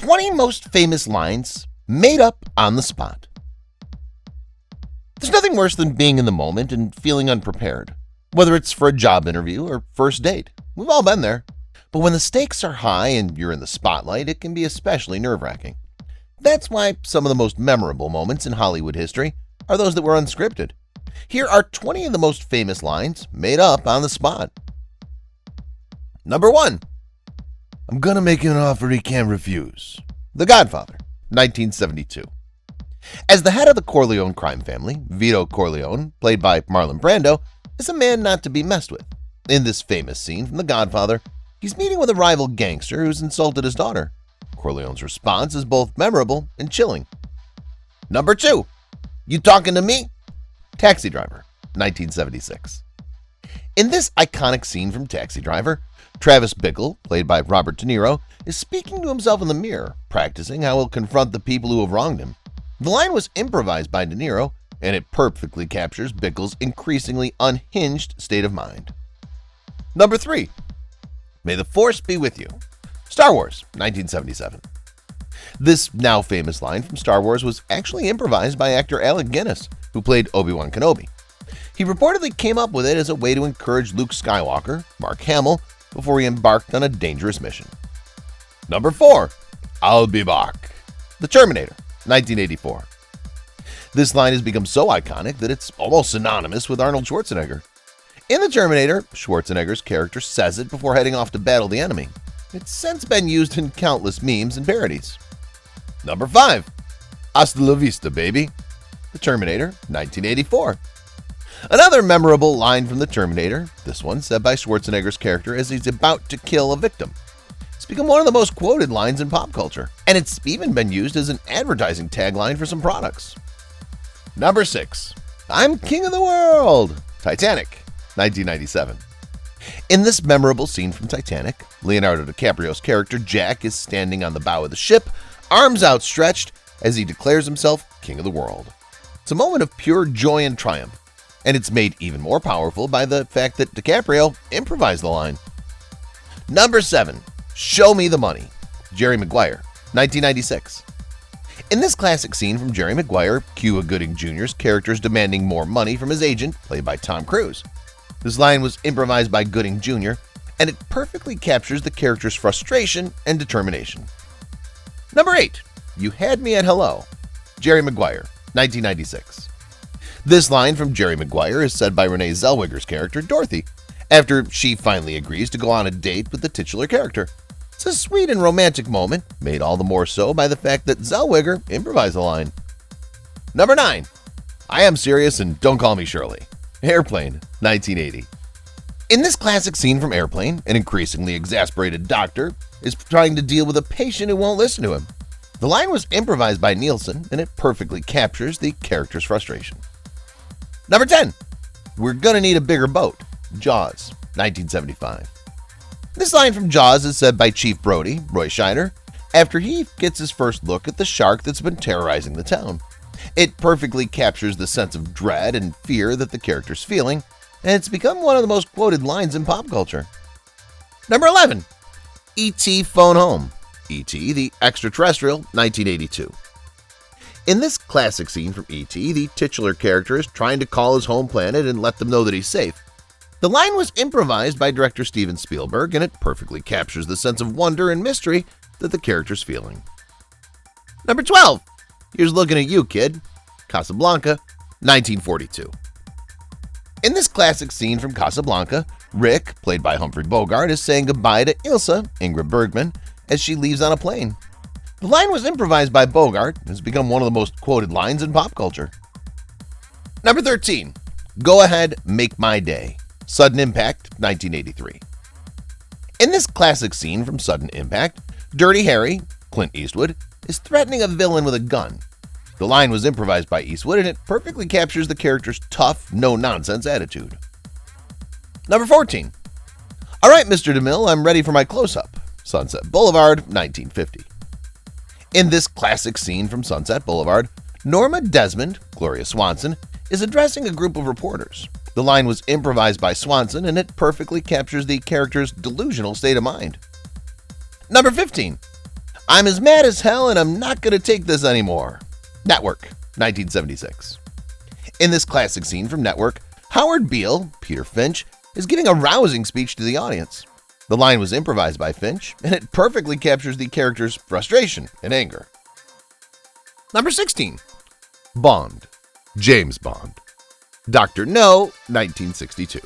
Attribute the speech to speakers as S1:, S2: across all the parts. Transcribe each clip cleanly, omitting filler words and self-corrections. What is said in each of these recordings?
S1: 20 most famous lines made up on the spot. There's nothing worse than being in the moment and feeling unprepared, whether it's for a job interview or first date. We've all been there. But when the stakes are high and you're in the spotlight, it can be especially nerve-wracking. That's why some of the most memorable moments in Hollywood history are those that were unscripted. Here are 20 of the most famous lines made up on the spot. Number 1. I'm gonna make you an offer he can't refuse. The Godfather, 1972. As the head of the Corleone crime family, Vito Corleone, played by Marlon Brando, is a man not to be messed with. In this famous scene from The Godfather, he's meeting with a rival gangster who's insulted his daughter. Corleone's response is both memorable and chilling. Number 2. You talking to me? Taxi Driver, 1976. In this iconic scene from Taxi Driver, Travis Bickle, played by Robert De Niro, is speaking to himself in the mirror, practicing how he'll confront the people who have wronged him. The line was improvised by De Niro, and it perfectly captures Bickle's increasingly unhinged state of mind. Number 3. May the Force be with you. Star Wars, 1977. This now famous line from Star Wars was actually improvised by actor Alec Guinness, who played Obi-Wan Kenobi. He reportedly came up with it as a way to encourage Luke Skywalker, Mark Hamill, before he embarked on a dangerous mission. Number 4. I'll be back. The Terminator, 1984. This line has become so iconic that it's almost synonymous with Arnold Schwarzenegger. In The Terminator, Schwarzenegger's character says it before heading off to battle the enemy. It's since been used in countless memes and parodies. Number 5. Hasta la vista, baby. The Terminator, 1984. Another memorable line from The Terminator, this one said by Schwarzenegger's character as he's about to kill a victim. It's become one of the most quoted lines in pop culture, and it's even been used as an advertising tagline for some products. Number 6. I'm king of the world. Titanic, 1997. In this memorable scene from Titanic, Leonardo DiCaprio's character Jack is standing on the bow of the ship, arms outstretched, as he declares himself king of the world. It's a moment of pure joy and triumph, and it's made even more powerful by the fact that DiCaprio improvised the line. Number 7. Show me the money. Jerry Maguire, 1996. In this classic scene from Jerry Maguire, Cuba Gooding Jr.'s character is demanding more money from his agent, played by Tom Cruise. This line was improvised by Gooding Jr., and it perfectly captures the character's frustration and determination. Number 8. You had me at hello. Jerry Maguire, 1996. This line from Jerry Maguire is said by Renee Zellweger's character, Dorothy, after she finally agrees to go on a date with the titular character. It's a sweet and romantic moment, made all the more so by the fact that Zellweger improvised the line. Number 9. I am serious and don't call me Shirley. Airplane, 1980. In this classic scene from Airplane, an increasingly exasperated doctor is trying to deal with a patient who won't listen to him. The line was improvised by Nielsen, and it perfectly captures the character's frustration. Number 10. We're gonna need a bigger boat. Jaws, 1975. This line from Jaws is said by Chief Brody, Roy Scheider, after he gets his first look at the shark that's been terrorizing the town. It perfectly captures the sense of dread and fear that the character's feeling, and it's become one of the most quoted lines in pop culture. Number 11. E.T. Phone Home. E.T. the Extraterrestrial, 1982. In this classic scene from E.T., the titular character is trying to call his home planet and let them know that he's safe. The line was improvised by director Steven Spielberg, and it perfectly captures the sense of wonder and mystery that the character's feeling. Number 12. Here's looking at you, kid. Casablanca, 1942. In this classic scene from Casablanca, Rick, played by Humphrey Bogart, is saying goodbye to Ilsa, Ingrid Bergman, as she leaves on a plane. The line was improvised by Bogart and has become one of the most quoted lines in pop culture. Number 13. Go ahead, make my day. Sudden Impact, 1983. In this classic scene from Sudden Impact, Dirty Harry, Clint Eastwood, is threatening a villain with a gun. The line was improvised by Eastwood, and it perfectly captures the character's tough, no-nonsense attitude. Number 14. All right, Mr. DeMille, I'm ready for my close-up. Sunset Boulevard, 1950. In this classic scene from Sunset Boulevard, Norma Desmond, Gloria Swanson, is addressing a group of reporters. The line was improvised by Swanson, and it perfectly captures the character's delusional state of mind. Number 15. I'm as mad as hell and I'm not gonna take this anymore. Network, 1976. In this classic scene from Network, Howard Beale, Peter Finch, is giving a rousing speech to the audience. The line was improvised by Finch, and it perfectly captures the character's frustration and anger. Number 16. Bond, James Bond. Dr. No, 1962.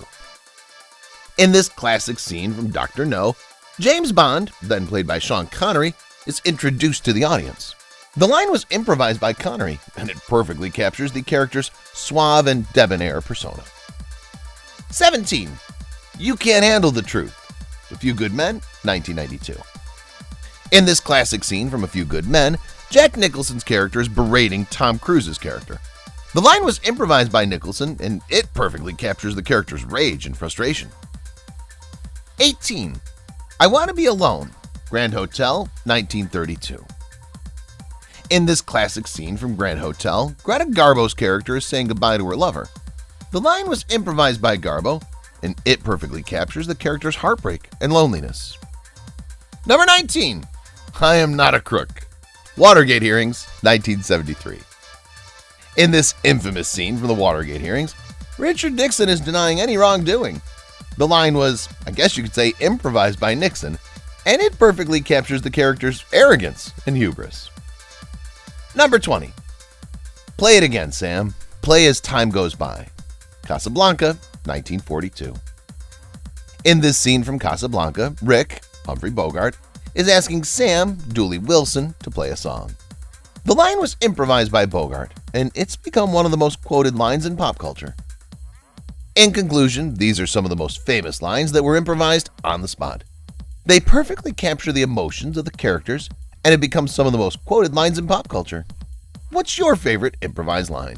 S1: In this classic scene from Dr. No, James Bond, then played by Sean Connery, is introduced to the audience. The line was improvised by Connery, and it perfectly captures the character's suave and debonair persona. 17. You Can't Handle the Truth, A Few Good Men, 1992. In this classic scene from A Few Good Men, Jack Nicholson's character is berating Tom Cruise's character. The line was improvised by Nicholson, and it perfectly captures the character's rage and frustration. 18. I Want to Be Alone, Grand Hotel, 1932. In this classic scene from Grand Hotel, Greta Garbo's character is saying goodbye to her lover. The line was improvised by Garbo, and it perfectly captures the character's heartbreak and loneliness. Number 19. I Am Not a Crook, Watergate Hearings, 1973. In this infamous scene from the Watergate hearings, Richard Nixon is denying any wrongdoing. The line was, I guess you could say, improvised by Nixon, and it perfectly captures the character's arrogance and hubris. Number 20. Play It Again, Sam. Play As Time Goes By, Casablanca, 1942. In this scene from Casablanca, Rick, Humphrey Bogart, is asking Sam, Dooley Wilson, to play a song. The line was improvised by Bogart, and it's become one of the most quoted lines in pop culture. In conclusion, these are some of the most famous lines that were improvised on the spot. They perfectly capture the emotions of the characters, and have become some of the most quoted lines in pop culture. What's your favorite improvised line?